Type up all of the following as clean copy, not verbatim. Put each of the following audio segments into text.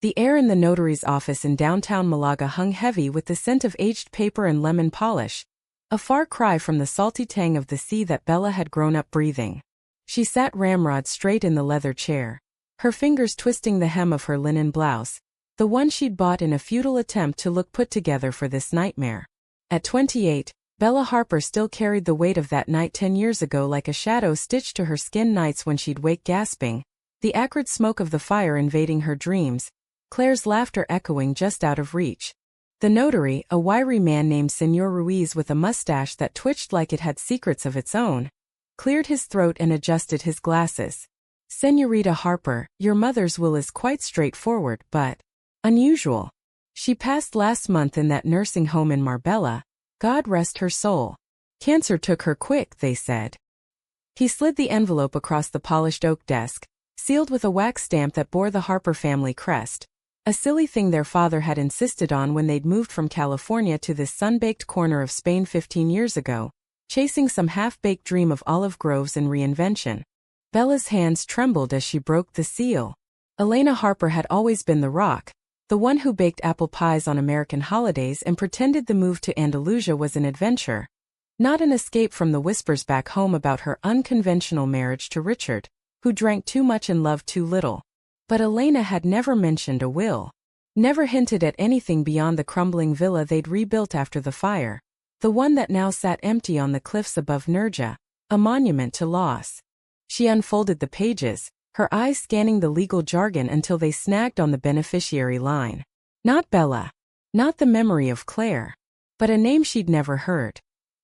The air in the notary's office in downtown Malaga hung heavy with the scent of aged paper and lemon polish, a far cry from the salty tang of the sea that Bella had grown up breathing. She sat ramrod straight in the leather chair, her fingers twisting the hem of her linen blouse, the one she'd bought in a futile attempt to look put together for this nightmare. At 28, Bella Harper still carried the weight of that night 10 years ago like a shadow stitched to her skin, nights when she'd wake gasping, the acrid smoke of the fire invading her dreams, Claire's laughter echoing just out of reach. The notary, a wiry man named Señor Ruiz with a mustache that twitched like it had secrets of its own, cleared his throat and adjusted his glasses. "Señorita Harper, your mother's will is quite straightforward but unusual. She passed last month in that nursing home in Marbella, God rest her soul. Cancer took her quick, they said." He slid the envelope across the polished oak desk, sealed with a wax stamp that bore the Harper family crest, a silly thing their father had insisted on when they'd moved from California to this sun-baked corner of Spain 15 years ago, chasing some half-baked dream of olive groves and reinvention. Bella's hands trembled as she broke the seal. Elena Harper had always been the rock, the one who baked apple pies on American holidays and pretended the move to Andalusia was an adventure, not an escape from the whispers back home about her unconventional marriage to Richard, who drank too much and loved too little. But Elena had never mentioned a will, never hinted at anything beyond the crumbling villa they'd rebuilt after the fire, the one that now sat empty on the cliffs above Nerja, a monument to loss. She unfolded the pages, her eyes scanning the legal jargon until they snagged on the beneficiary line. Not Bella. Not the memory of Claire. But a name she'd never heard.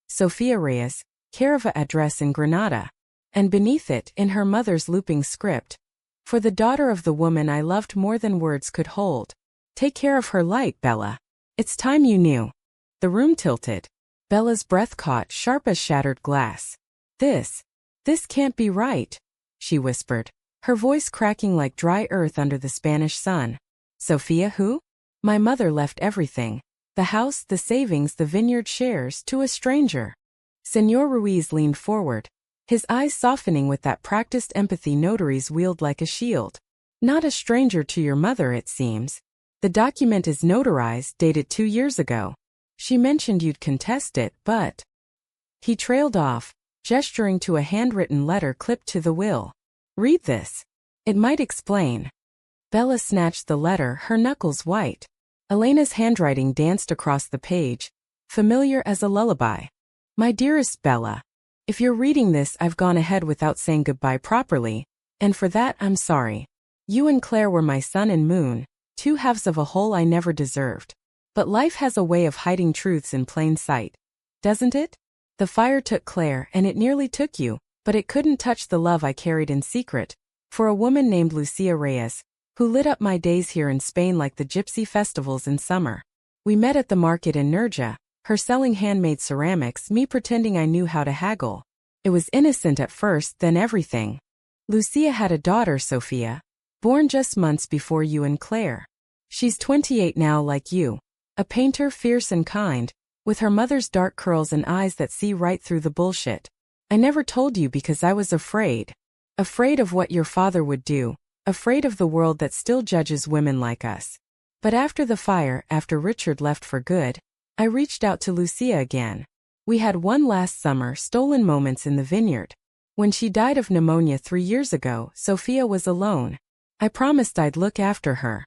Sofia Reyes, care of a address in Granada. And beneath it, in her mother's looping script, "For the daughter of the woman I loved more than words could hold. Take care of her light, Bella. It's time you knew." The room tilted. Bella's breath caught sharp as shattered glass. This can't be right," she whispered, her voice cracking like dry earth under the Spanish sun. "Sophia who? My mother left everything. The house, the savings, the vineyard shares, to a stranger." Señor Ruiz leaned forward, his eyes softening with that practiced empathy notaries wield like a shield. "Not a stranger to your mother, it seems. The document is notarized, dated 2 years ago. She mentioned you'd contest it, but—" He trailed off, gesturing to a handwritten letter clipped to the will. "Read this. It might explain." Bella snatched the letter, her knuckles white. Elena's handwriting danced across the page, familiar as a lullaby. "My dearest Bella, if you're reading this, I've gone ahead without saying goodbye properly, and for that I'm sorry. You and Claire were my sun and moon, 2 halves of a whole I never deserved. But life has a way of hiding truths in plain sight. Doesn't it? The fire took Claire and it nearly took you, but it couldn't touch the love I carried in secret, for a woman named Lucia Reyes, who lit up my days here in Spain like the gypsy festivals in summer. We met at the market in Nerja, her selling handmade ceramics, me pretending I knew how to haggle. It was innocent at first, then everything. Lucia had a daughter, Sophia, born just months before you and Claire. She's 28 now, like you, a painter, fierce and kind, with her mother's dark curls and eyes that see right through the bullshit. I never told you because I was afraid. Afraid of what your father would do, afraid of the world that still judges women like us. But after the fire, after Richard left for good, I reached out to Lucia again. We had one last summer, stolen moments in the vineyard. When she died of pneumonia 3 years ago, Sophia was alone. I promised I'd look after her.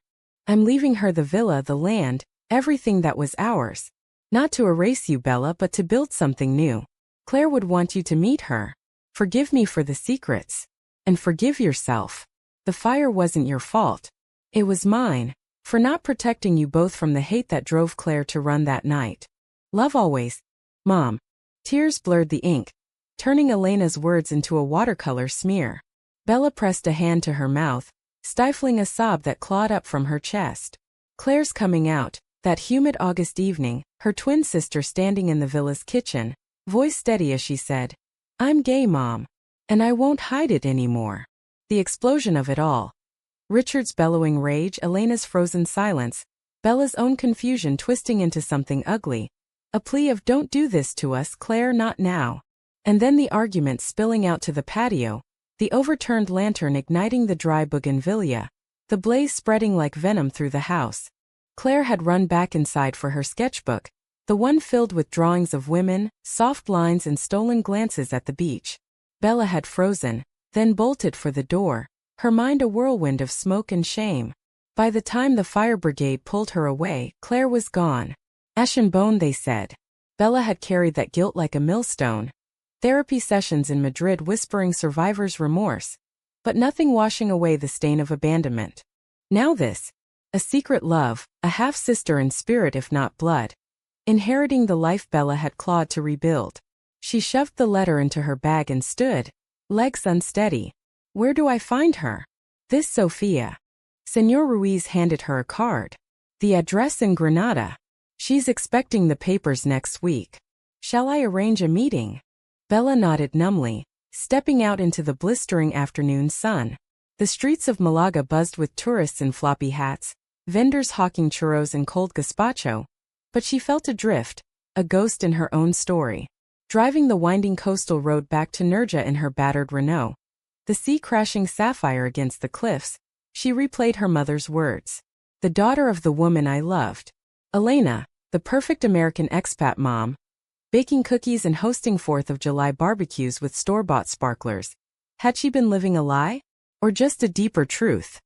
I'm leaving her the villa, the land, everything that was ours. Not to erase you, Bella, but to build something new. Claire would want you to meet her. Forgive me for the secrets. And forgive yourself. The fire wasn't your fault. It was mine, for not protecting you both from the hate that drove Claire to run that night. Love always, Mom. Tears blurred the ink, turning Elena's words into a watercolor smear. Bella pressed a hand to her mouth, stifling a sob that clawed up from her chest. Claire's coming out, that humid August evening, her twin sister standing in the villa's kitchen, voice steady as she said, "I'm gay, Mom. And I won't hide it anymore." The explosion of it all. Richard's bellowing rage, Elena's frozen silence, Bella's own confusion twisting into something ugly. A plea of "Don't do this to us, Claire, not now." And then the argument spilling out to the patio, the overturned lantern igniting the dry bougainvillea, the blaze spreading like venom through the house. Claire had run back inside for her sketchbook, the one filled with drawings of women, soft lines and stolen glances at the beach. Bella had frozen, then bolted for the door, her mind a whirlwind of smoke and shame. By the time the fire brigade pulled her away, Claire was gone. Ash and bone, they said. Bella had carried that guilt like a millstone. Therapy sessions in Madrid whispering survivor's remorse, but nothing washing away the stain of abandonment. Now this. A secret love, a half-sister in spirit if not blood. Inheriting the life Bella had clawed to rebuild. She shoved the letter into her bag and stood, legs unsteady. Where do I find her? This Sophia. Señor Ruiz handed her a card. The address in Granada. She's expecting the papers next week. Shall I arrange a meeting? Bella nodded numbly, stepping out into the blistering afternoon sun. The streets of Malaga buzzed with tourists in floppy hats, vendors hawking churros and cold gazpacho. But she felt adrift, a ghost in her own story. Driving the winding coastal road back to Nerja in her battered Renault, the sea crashing sapphire against the cliffs, she replayed her mother's words. The daughter of the woman I loved. Elena, the perfect American expat mom, baking cookies and hosting 4th of July barbecues with store-bought sparklers. Had she been living a lie? Or just a deeper truth?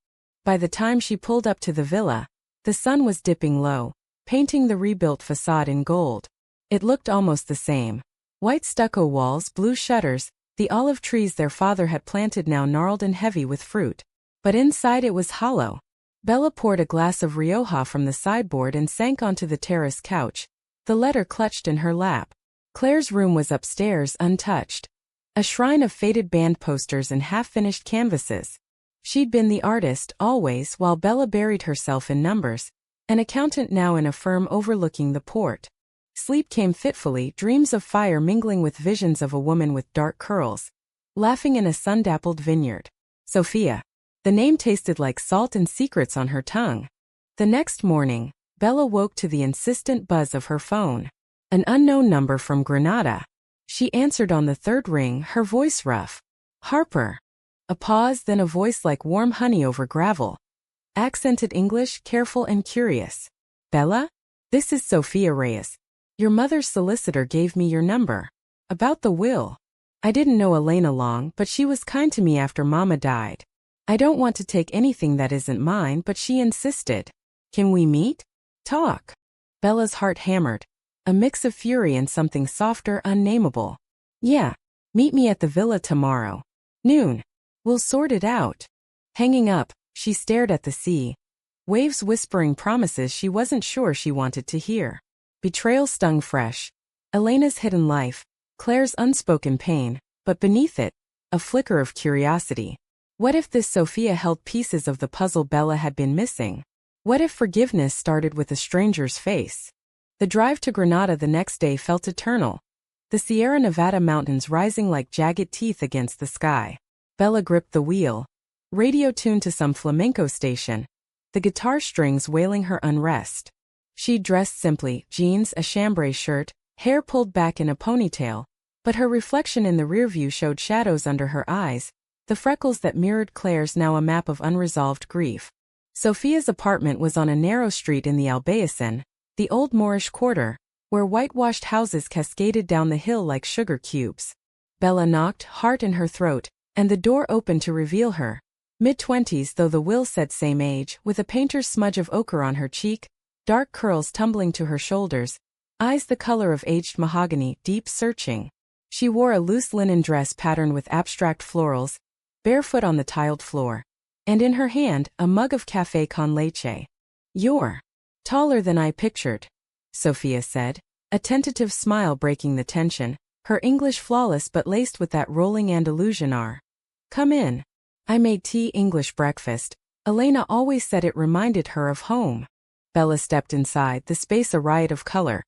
By the time she pulled up to the villa, the sun was dipping low, painting the rebuilt facade in gold. It looked almost the same. White stucco walls, blue shutters, the olive trees their father had planted now gnarled and heavy with fruit. But inside it was hollow. Bella poured a glass of Rioja from the sideboard and sank onto the terrace couch, the letter clutched in her lap. Claire's room was upstairs, untouched. A shrine of faded band posters and half-finished canvases. She'd been the artist, always, while Bella buried herself in numbers, an accountant now in a firm overlooking the port. Sleep came fitfully, dreams of fire mingling with visions of a woman with dark curls, laughing in a sun-dappled vineyard. Sophia. The name tasted like salt and secrets on her tongue. The next morning, Bella woke to the insistent buzz of her phone. An unknown number from Granada. She answered on the third ring, her voice rough. Harper. A pause, then a voice like warm honey over gravel. Accented English, careful and curious. Bella? This is Sophia Reyes. Your mother's solicitor gave me your number. About the will. I didn't know Elena long, but she was kind to me after Mama died. I don't want to take anything that isn't mine, but she insisted. Can we meet? Talk. Bella's heart hammered. A mix of fury and something softer, unnameable. Yeah. Meet me at the villa tomorrow. Noon. We'll sort it out. Hanging up, she stared at the sea. Waves whispering promises she wasn't sure she wanted to hear. Betrayal stung fresh. Elena's hidden life, Claire's unspoken pain, but beneath it, a flicker of curiosity. What if this Sophia held pieces of the puzzle Bella had been missing? What if forgiveness started with a stranger's face? The drive to Granada the next day felt eternal. The Sierra Nevada mountains rising like jagged teeth against the sky. Bella gripped the wheel. Radio tuned to some flamenco station. The guitar strings wailing her unrest. She dressed simply, jeans, a chambray shirt, hair pulled back in a ponytail, but her reflection in the rearview showed shadows under her eyes, the freckles that mirrored Claire's, now a map of unresolved grief. Sophia's apartment was on a narrow street in the Albayacin, the old Moorish quarter, where whitewashed houses cascaded down the hill like sugar cubes. Bella knocked, heart in her throat, and the door opened to reveal her. Mid-20s, though the will said same age, with a painter's smudge of ochre on her cheek, dark curls tumbling to her shoulders, eyes the color of aged mahogany, deep searching. She wore a loose linen dress patterned with abstract florals, barefoot on the tiled floor, and in her hand, a mug of café con leche. You're taller than I pictured, Sophia said, a tentative smile breaking the tension, her English flawless but laced with that rolling Andalusian R. Come in. I made tea, English breakfast. Elena always said it reminded her of home. Bella stepped inside, the space a riot of color.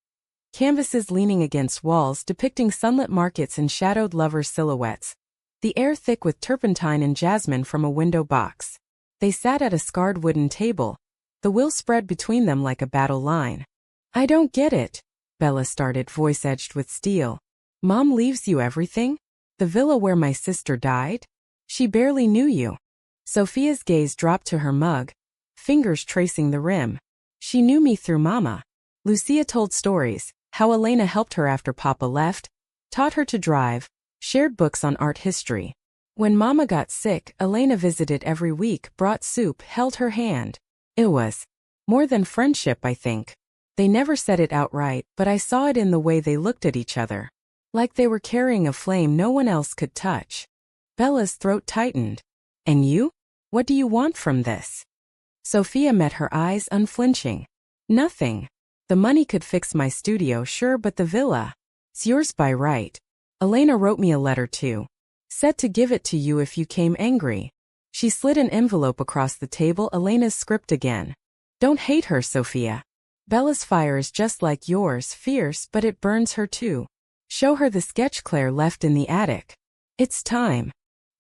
Canvases leaning against walls depicting sunlit markets and shadowed lovers' silhouettes. The air thick with turpentine and jasmine from a window box. They sat at a scarred wooden table, the will spread between them like a battle line. I don't get it, Bella started, voice edged with steel. Mom leaves you everything? The villa where my sister died? She barely knew you. Sophia's gaze dropped to her mug, fingers tracing the rim. She knew me through Mama. Lucia told stories, how Elena helped her after Papa left, taught her to drive, shared books on art history. When Mama got sick, Elena visited every week, brought soup, held her hand. It was more than friendship, I think. They never said it outright, but I saw it in the way they looked at each other. Like they were carrying a flame no one else could touch. Bella's throat tightened. And you? What do you want from this? Sophia met her eyes unflinching. Nothing. The money could fix my studio, sure, but the villa. It's yours by right. Elena wrote me a letter too. Said to give it to you if you came angry. She slid an envelope across the table, Elena's script again. Don't hate her, Sophia. Bella's fire is just like yours, fierce, but it burns her too. Show her the sketch Claire left in the attic. It's time.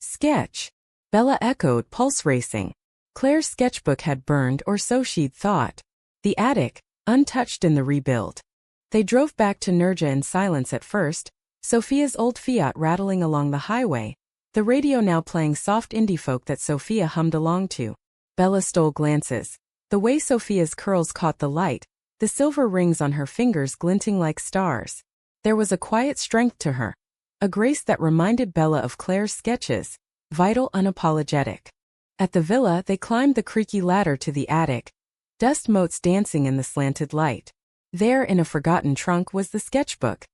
Sketch. Bella echoed, pulse racing. Claire's sketchbook had burned, or so she'd thought. The attic, untouched in the rebuild. They drove back to Nerja in silence at first, Sophia's old Fiat rattling along the highway, the radio now playing soft indie folk that Sophia hummed along to. Bella stole glances. The way Sophia's curls caught the light, the silver rings on her fingers glinting like stars. There was a quiet strength to her, a grace that reminded Bella of Claire's sketches, vital, unapologetic. At the villa, they climbed the creaky ladder to the attic, dust motes dancing in the slanted light. There, in a forgotten trunk, was the sketchbook.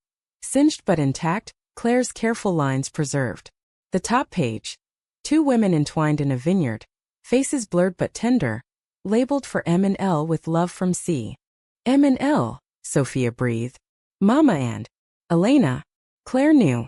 Singed but intact, Claire's careful lines preserved. The top page. Two women entwined in a vineyard, faces blurred but tender, labeled for M and L with love from C. M and L, Sophia breathed. Mama and Elena. Claire knew.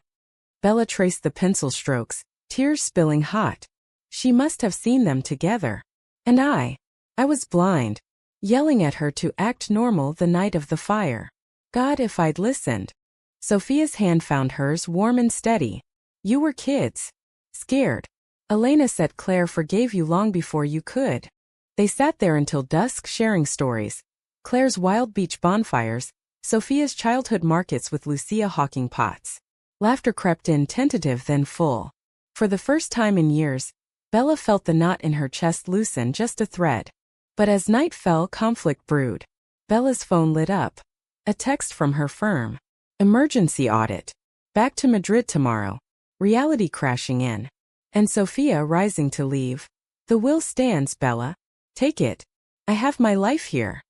Bella traced the pencil strokes, tears spilling hot. She must have seen them together. And I was blind, yelling at her to act normal the night of the fire. God, if I'd listened. Sophia's hand found hers, warm and steady. You were kids. Scared. Elena said Claire forgave you long before you could. They sat there until dusk, sharing stories. Claire's wild beach bonfires, Sophia's childhood markets with Lucia hawking pots. Laughter crept in, tentative then full. For the first time in years, Bella felt the knot in her chest loosen, just a thread. But as night fell, conflict brewed. Bella's phone lit up. A text from her firm. Emergency audit. Back to Madrid tomorrow. Reality crashing in. And Sophia rising to leave. The will stands, Bella. Take it. I have my life here.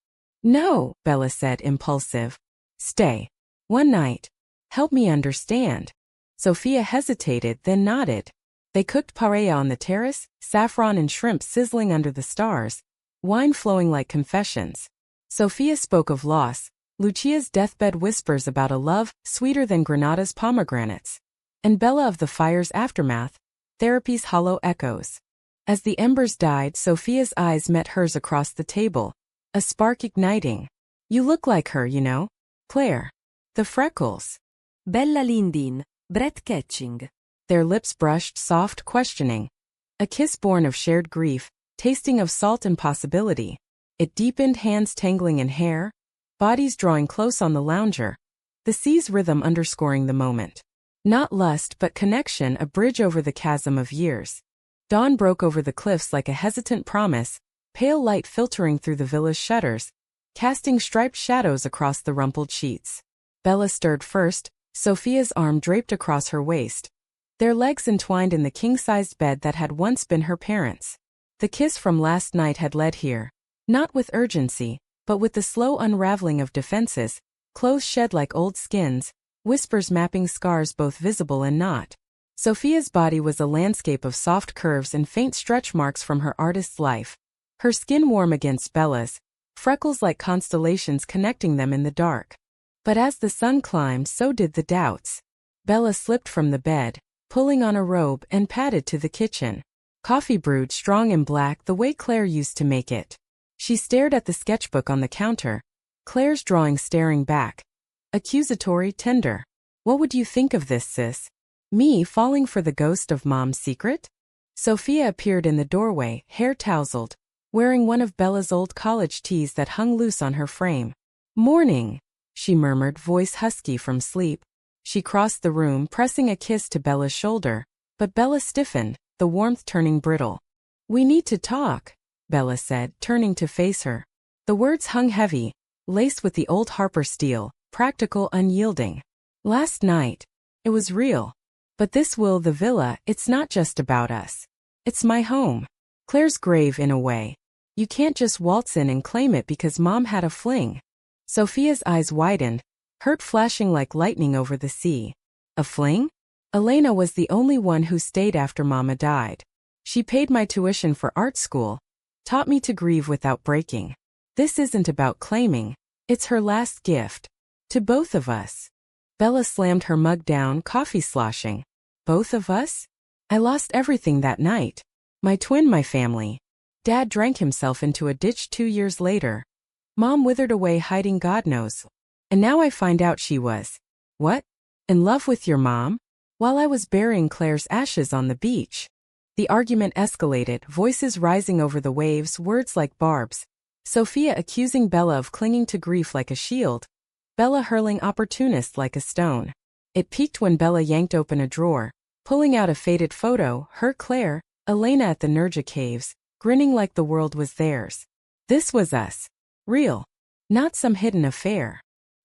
No, Bella said, impulsive. Stay. One night. Help me understand. Sophia hesitated, then nodded. They cooked paella on the terrace, saffron and shrimp sizzling under the stars, wine flowing like confessions. Sophia spoke of loss, Lucia's deathbed whispers about a love sweeter than Granada's pomegranates, and Bella of the fire's aftermath, therapy's hollow echoes. As the embers died, Sophia's eyes met hers across the table, a spark igniting. You look like her, you know, Claire. The freckles. Bella Lindin, breath-catching. Their lips brushed, soft, questioning. A kiss born of shared grief, tasting of salt and possibility. It deepened, hands tangling in hair, bodies drawing close on the lounger. The sea's rhythm underscoring the moment. Not lust but connection, a bridge over the chasm of years. Dawn broke over the cliffs like a hesitant promise, pale light filtering through the villa's shutters, casting striped shadows across the rumpled sheets. Bella stirred first, Sophia's arm draped across her waist. Their legs entwined in the king-sized bed that had once been her parents'. The kiss from last night had led here, not with urgency, but with the slow unraveling of defenses, clothes shed like old skins, whispers mapping scars both visible and not. Sophia's body was a landscape of soft curves and faint stretch marks from her artist's life. Her skin warm against Bella's, freckles like constellations connecting them in the dark. But as the sun climbed, so did the doubts. Bella slipped from the bed, pulling on a robe, and padded to the kitchen. Coffee brewed strong and black the way Claire used to make it. She stared at the sketchbook on the counter, Claire's drawing staring back. Accusatory, tender. What would you think of this, sis? Me falling for the ghost of Mom's secret? Sophia appeared in the doorway, hair tousled, wearing one of Bella's old college tees that hung loose on her frame. Morning, she murmured, voice husky from sleep. She crossed the room, pressing a kiss to Bella's shoulder, but Bella stiffened, the warmth turning brittle. We need to talk, Bella said, turning to face her. The words hung heavy, laced with the old Harper steel, practical, unyielding. Last night. It was real. But this the villa, it's not just about us. It's my home. Claire's grave in a way. You can't just waltz in and claim it because Mom had a fling. Sophia's eyes widened, hurt flashing like lightning over the sea. A fling? Elena was the only one who stayed after Mama died. She paid my tuition for art school, taught me to grieve without breaking. This isn't about claiming. It's her last gift. To both of us. Bella slammed her mug down, coffee sloshing. Both of us? I lost everything that night. My twin, my family. Dad drank himself into a ditch 2 years later. Mom withered away hiding God knows. And now I find out she was. What? In love with your mom? While I was burying Claire's ashes on the beach. The argument escalated, voices rising over the waves, words like barbs. Sophia accusing Bella of clinging to grief like a shield. Bella hurling opportunist like a stone. It peaked when Bella yanked open a drawer, pulling out a faded photo, her Claire, Elena at the Nerja caves, grinning like the world was theirs. This was us. Real. Not some hidden affair.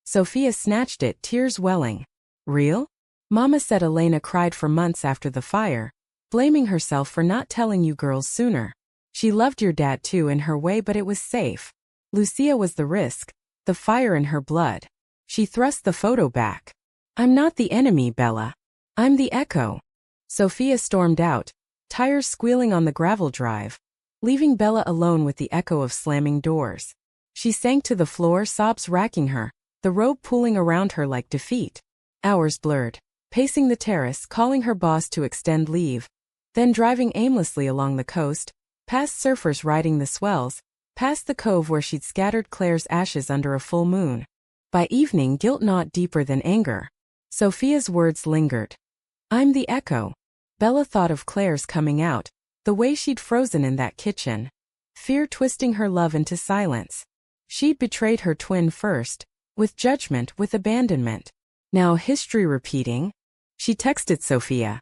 Sophia snatched it, tears welling. Real? Mama said Elena cried for months after the fire, blaming herself for not telling you girls sooner. She loved your dad too in her way, but it was safe. Lucia was the risk, the fire in her blood. She thrust the photo back. I'm not the enemy, Bella. I'm the echo. Sophia stormed out, tires squealing on the gravel drive, leaving Bella alone with the echo of slamming doors. She sank to the floor, sobs racking her, the robe pooling around her like defeat. Hours blurred, pacing the terrace, calling her boss to extend leave, then driving aimlessly along the coast, past surfers riding the swells, past the cove where she'd scattered Claire's ashes under a full moon. By evening, guilt gnawed deeper than anger. Sophia's words lingered. I'm the echo. Bella thought of Claire's coming out, the way she'd frozen in that kitchen. Fear twisting her love into silence. She'd betrayed her twin first, with judgment, with abandonment. Now history repeating. She texted Sophia.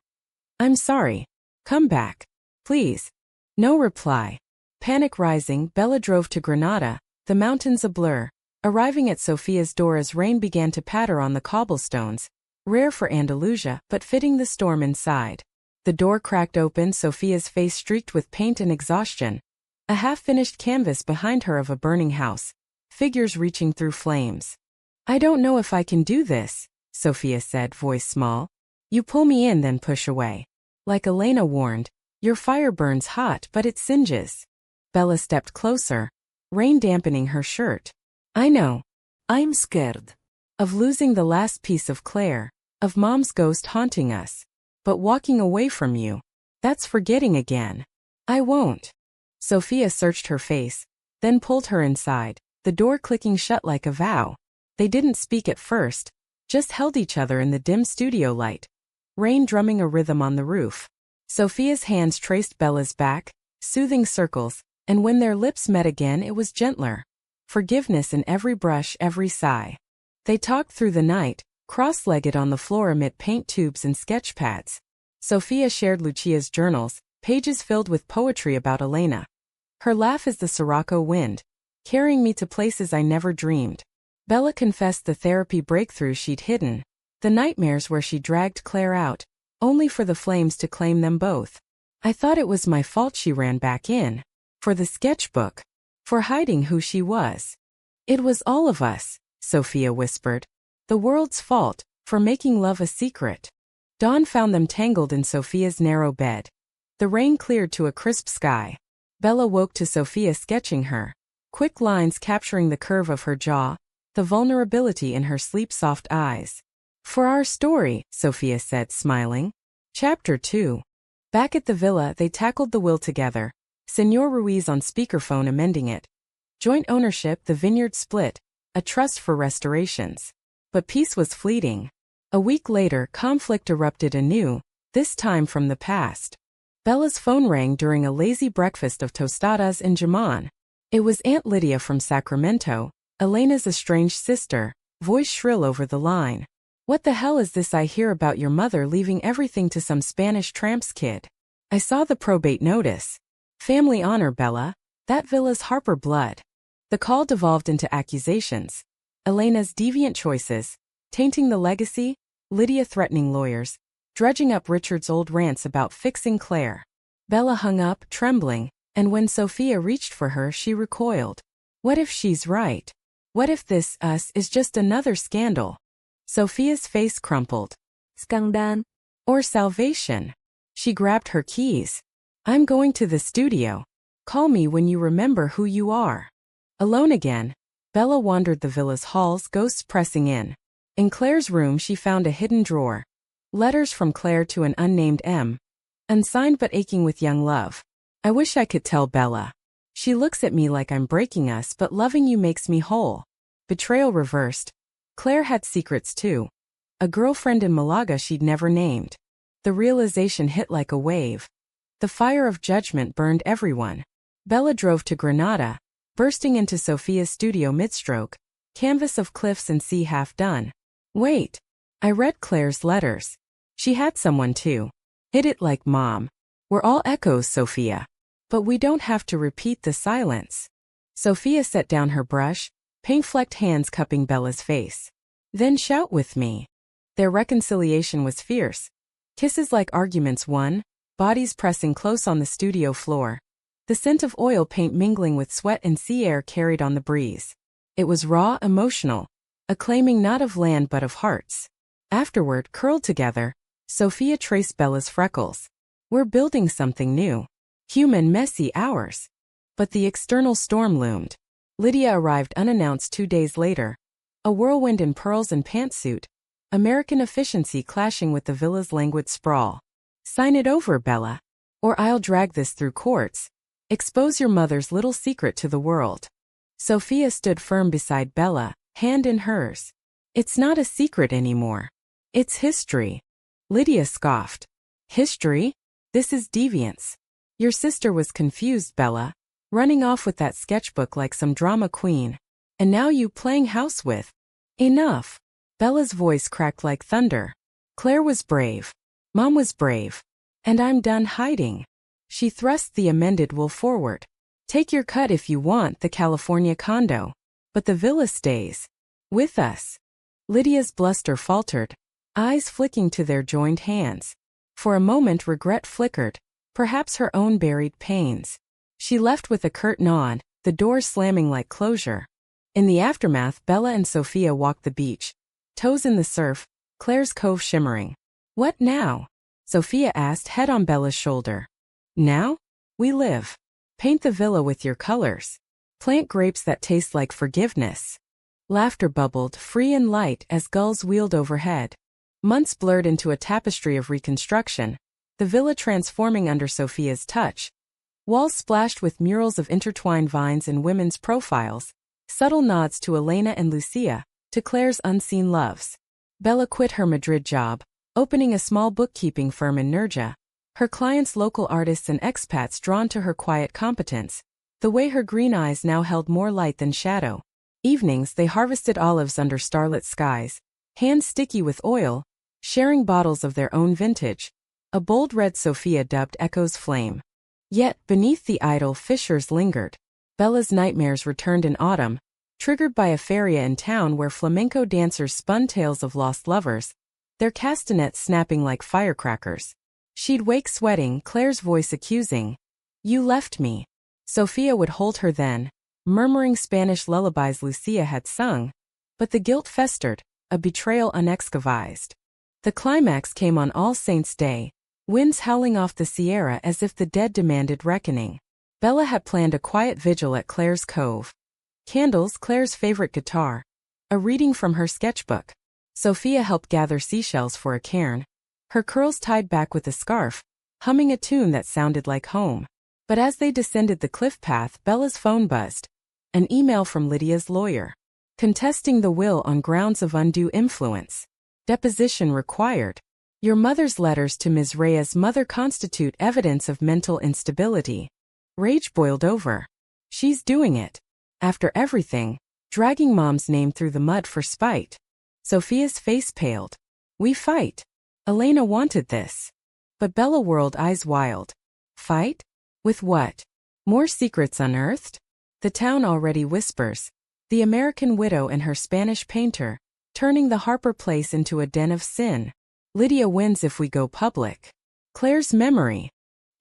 I'm sorry. Come back. Please. No reply. Panic rising, Bella drove to Granada, the mountains a blur, arriving at Sophia's door as rain began to patter on the cobblestones, rare for Andalusia but fitting the storm inside. The door cracked open, Sophia's face streaked with paint and exhaustion. A half-finished canvas behind her of a burning house, figures reaching through flames. I don't know if I can do this, Sophia said, voice small. You pull me in then push away. Like Elena warned, your fire burns hot but it singes. Bella stepped closer, rain dampening her shirt. I know. I'm scared. Of losing the last piece of Claire, of Mom's ghost haunting us. But walking away from you, that's forgetting again. I won't. Sophia searched her face, then pulled her inside, the door clicking shut like a vow. They didn't speak at first, just held each other in the dim studio light. Rain drumming a rhythm on the roof. Sophia's hands traced Bella's back, soothing circles, and when their lips met again it was gentler. Forgiveness in every brush, every sigh. They talked through the night, cross-legged on the floor amid paint tubes and sketch pads. Sophia shared Lucia's journals, pages filled with poetry about Elena. Her laugh is the Sirocco wind, carrying me to places I never dreamed. Bella confessed the therapy breakthrough she'd hidden, the nightmares where she dragged Claire out, only for the flames to claim them both. I thought it was my fault she ran back in. For the sketchbook. For hiding who she was. It was all of us, Sophia whispered. The world's fault, for making love a secret. Dawn found them tangled in Sophia's narrow bed. The rain cleared to a crisp sky. Bella woke to Sophia sketching her. Quick lines capturing the curve of her jaw, the vulnerability in her sleep-soft eyes. For our story, Sophia said, smiling. Chapter 2. Back at the villa, they tackled the will together. Senor Ruiz on speakerphone amending it. Joint ownership, the vineyard split, a trust for restorations. But peace was fleeting. A week later, conflict erupted anew, this time from the past. Bella's phone rang during a lazy breakfast of tostadas and jamon. It was Aunt Lydia from Sacramento, Elena's estranged sister, voice shrill over the line. What the hell is this I hear about your mother leaving everything to some Spanish tramp's kid? I saw the probate notice. Family honor, Bella. That villa's Harper blood. The call devolved into accusations. Elena's deviant choices, tainting the legacy, Lydia threatening lawyers, dredging up Richard's old rants about fixing Claire. Bella hung up, trembling, and when Sophia reached for her, she recoiled. What if she's right? What if this us is just another scandal? Sophia's face crumpled. Skandal. Or salvation. She grabbed her keys. I'm going to the studio. Call me when you remember who you are. Alone again, Bella wandered the villa's halls, ghosts pressing in. In Claire's room she found a hidden drawer. Letters from Claire to an unnamed M. Unsigned but aching with young love. I wish I could tell Bella. She looks at me like I'm breaking us, but loving you makes me whole. Betrayal reversed. Claire had secrets too. A girlfriend in Malaga she'd never named. The realization hit like a wave. The fire of judgment burned everyone. Bella drove to Granada, bursting into Sophia's studio midstroke. Canvas of cliffs and sea half done. Wait. I read Claire's letters. She had someone too. Hit it like Mom. We're all echoes, Sophia. But we don't have to repeat the silence. Sophia set down her brush, paint-flecked hands cupping Bella's face. Then shout with me. Their reconciliation was fierce. Kisses like arguments won, bodies pressing close on the studio floor. The scent of oil paint mingling with sweat and sea air carried on the breeze. It was raw, emotional, a claiming not of land but of hearts. Afterward, curled together, Sophia traced Bella's freckles. We're building something new. Human, messy, ours. But the external storm loomed. Lydia arrived unannounced 2 days later. A whirlwind in pearls and pantsuit. American efficiency clashing with the villa's languid sprawl. Sign it over, Bella. Or I'll drag this through courts. Expose your mother's little secret to the world. Sophia stood firm beside Bella, hand in hers. It's not a secret anymore. It's history. Lydia scoffed. History? This is deviance. Your sister was confused, Bella, running off with that sketchbook like some drama queen. And now you playing house with. Enough. Bella's voice cracked like thunder. Claire was brave. Mom was brave. And I'm done hiding. She thrust the amended will forward. Take your cut if you want, the California condo. But the villa stays. With us. Lydia's bluster faltered, eyes flicking to their joined hands. For a moment regret flickered, perhaps her own buried pains. She left with a curt nod, the door slamming like closure. In the aftermath, Bella and Sophia walked the beach. Toes in the surf, Claire's cove shimmering. What now? Sophia asked, head on Bella's shoulder. Now? We live. Paint the villa with your colors. Plant grapes that taste like forgiveness. Laughter bubbled, free and light, as gulls wheeled overhead. Months blurred into a tapestry of reconstruction, the villa transforming under Sophia's touch. Walls splashed with murals of intertwined vines and women's profiles, subtle nods to Elena and Lucia, to Claire's unseen loves. Bella quit her Madrid job, opening a small bookkeeping firm in Nerja. Her clients local artists and expats drawn to her quiet competence, the way her green eyes now held more light than shadow. Evenings they harvested olives under starlit skies, hands sticky with oil, sharing bottles of their own vintage, a bold red Sophia dubbed Echo's Flame. Yet, beneath the idol fissures lingered. Bella's nightmares returned in autumn, triggered by a feria in town where flamenco dancers spun tales of lost lovers, their castanets snapping like firecrackers. She'd wake sweating, Claire's voice accusing. You left me. Sophia would hold her then, murmuring Spanish lullabies Lucia had sung. But the guilt festered, a betrayal unexcavized. The climax came on All Saints' Day, winds howling off the Sierra as if the dead demanded reckoning. Bella had planned a quiet vigil at Claire's cove. Candles, Claire's favorite guitar. A reading from her sketchbook. Sophia helped gather seashells for a cairn, her curls tied back with a scarf, humming a tune that sounded like home. But as they descended the cliff path, Bella's phone buzzed. An email from Lydia's lawyer. Contesting the will on grounds of undue influence. Deposition required. Your mother's letters to Ms. Reyes' mother constitute evidence of mental instability. Rage boiled over. She's doing it. After everything, dragging Mom's name through the mud for spite. Sophia's face paled. We fight. Elena wanted this. But Bella whirled, eyes wild. Fight? With what? More secrets unearthed? The town already whispers. The American widow and her Spanish painter, turning the Harper place into a den of sin. Lydia wins if we go public. Claire's memory.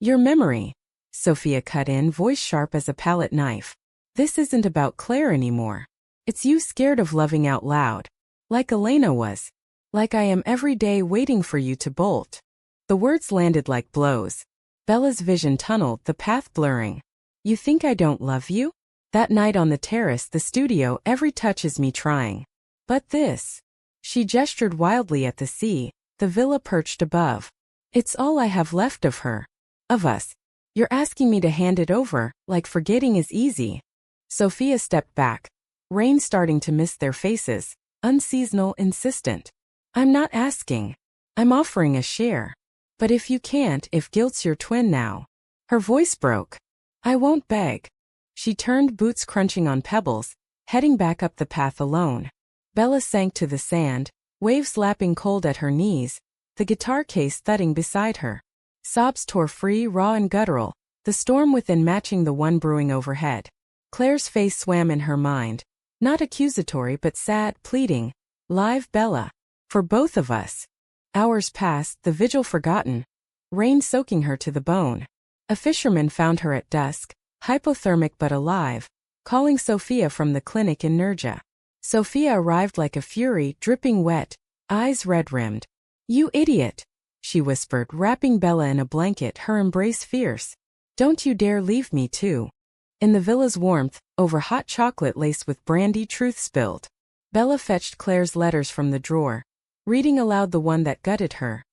Your memory. Sophia cut in, voice sharp as a palette knife. This isn't about Claire anymore. It's you scared of loving out loud. Like Elena was. Like I am every day waiting for you to bolt. The words landed like blows. Bella's vision tunneled, the path blurring. You think I don't love you? That night on the terrace, the studio, every touch is me trying. But this. She gestured wildly at the sea, the villa perched above. It's all I have left of her. Of us. You're asking me to hand it over, like forgetting is easy. Sophia stepped back. Rain starting to mist their faces, unseasonal, insistent. I'm not asking. I'm offering a share. But if you can't, if guilt's your twin now. Her voice broke. I won't beg. She turned, boots crunching on pebbles, heading back up the path alone. Bella sank to the sand, waves lapping cold at her knees, the guitar case thudding beside her. Sobs tore free, raw and guttural, the storm within matching the one brewing overhead. Claire's face swam in her mind, not accusatory but sad, pleading. Live Bella. For both of us. Hours passed, the vigil forgotten. Rain soaking her to the bone. A fisherman found her at dusk, hypothermic but alive, calling Sophia from the clinic in Nerja. Sophia arrived like a fury, dripping wet, eyes red-rimmed. You idiot, she whispered, wrapping Bella in a blanket, her embrace fierce. Don't you dare leave me too. In the villa's warmth, over hot chocolate laced with brandy, truth spilled. Bella fetched Claire's letters from the drawer, reading aloud the one that gutted her.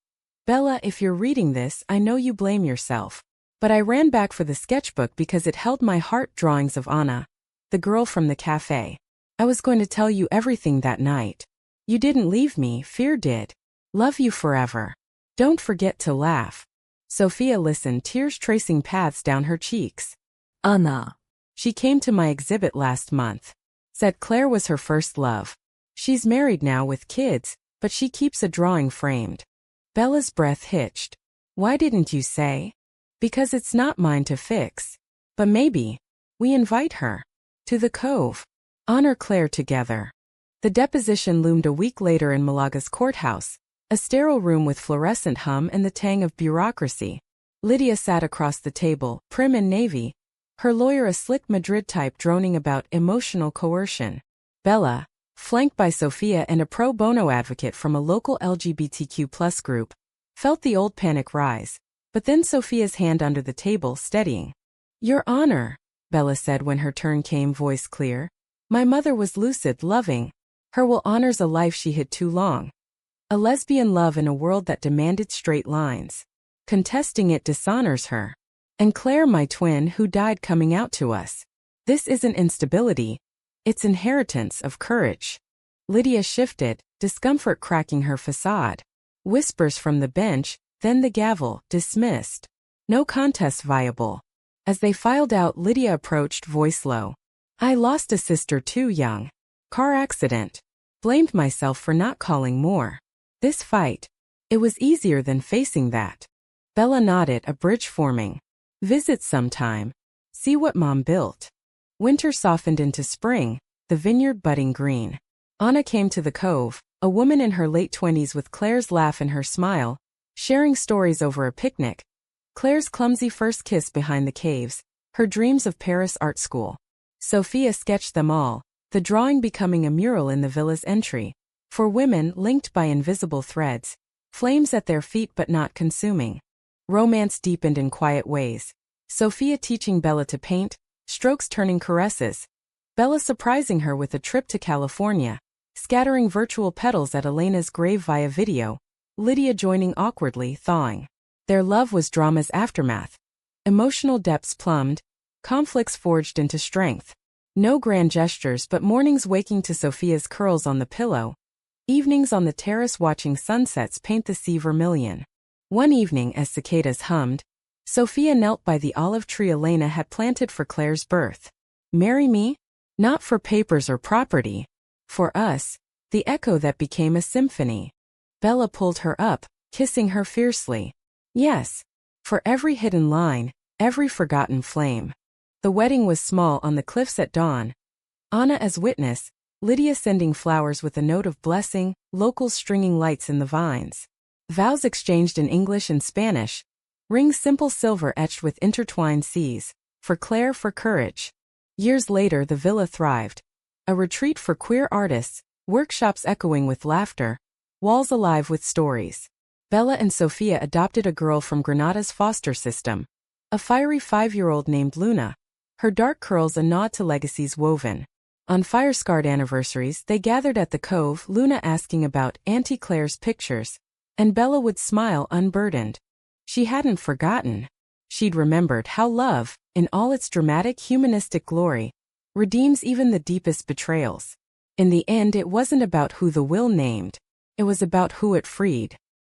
Bella, if you're reading this, I know you blame yourself. But I ran back for the sketchbook because it held my heart drawings of Anna, the girl from the cafe. I was going to tell you everything that night. You didn't leave me, fear did. Love you forever. Don't forget to laugh. Sophia listened, tears tracing paths down her cheeks. Anna. She came to my exhibit last month. Said Claire was her first love. She's married now with kids, but she keeps a drawing framed. Bella's breath hitched. Why didn't you say? Because it's not mine to fix. But maybe. We invite her. To the cove. Honor Claire together. The deposition loomed a week later in Malaga's courthouse, a sterile room with fluorescent hum and the tang of bureaucracy. Lydia sat across the table, prim and navy, her lawyer a slick Madrid type droning about emotional coercion. Bella, flanked by Sophia and a pro bono advocate from a local LGBTQ+ group, felt the old panic rise. But then Sophia's hand under the table steadying. Your Honor, Bella said when her turn came, voice clear. My mother was lucid, loving. Her will honors a life she hid too long. A lesbian love in a world that demanded straight lines. Contesting it dishonors her. And Claire, my twin, who died coming out to us. This isn't instability. It's inheritance of courage. Lydia shifted, discomfort cracking her facade. Whispers from the bench, then the gavel, dismissed. No contest viable. As they filed out, Lydia approached, voice low. I lost a sister too young. Car accident. Blamed myself for not calling more. This fight. It was easier than facing that. Bella nodded, a bridge forming. Visit sometime. See what Mom built. Winter softened into spring, the vineyard budding green. Anna came to the cove, a woman in her late 20s with Claire's laugh and her smile, sharing stories over a picnic. Claire's clumsy first kiss behind the caves, her dreams of Paris art school. Sophia sketched them all, the drawing becoming a mural in the villa's entry. For women linked by invisible threads, flames at their feet but not consuming. Romance deepened in quiet ways. Sophia teaching Bella to paint, strokes turning caresses. Bella surprising her with a trip to California, scattering virtual petals at Elena's grave via video. Lydia joining awkwardly, thawing. Their love was drama's aftermath. Emotional depths plumbed, conflicts forged into strength. No grand gestures but mornings waking to Sophia's curls on the pillow. Evenings on the terrace watching sunsets paint the sea vermilion. One evening as cicadas hummed, Sophia knelt by the olive tree Elena had planted for Claire's birth. Marry me? Not for papers or property. For us, the echo that became a symphony. Bella pulled her up, kissing her fiercely. Yes. For every hidden line, every forgotten flame. The wedding was small on the cliffs at dawn. Anna as witness, Lydia sending flowers with a note of blessing, locals stringing lights in the vines. Vows exchanged in English and Spanish. Rings simple silver etched with intertwined C's. For Claire, for courage. Years later the villa thrived. A retreat for queer artists, workshops echoing with laughter, walls alive with stories. Bella and Sofia adopted a girl from Granada's foster system. A fiery 5-year-old named Luna. Her dark curls a nod to legacies woven. On fire-scarred anniversaries they gathered at the cove, Luna asking about Auntie Claire's pictures. And Bella would smile unburdened. She hadn't forgotten. She'd remembered how love, in all its dramatic humanistic glory, redeems even the deepest betrayals. In the end it wasn't about who the will named. It was about who it freed.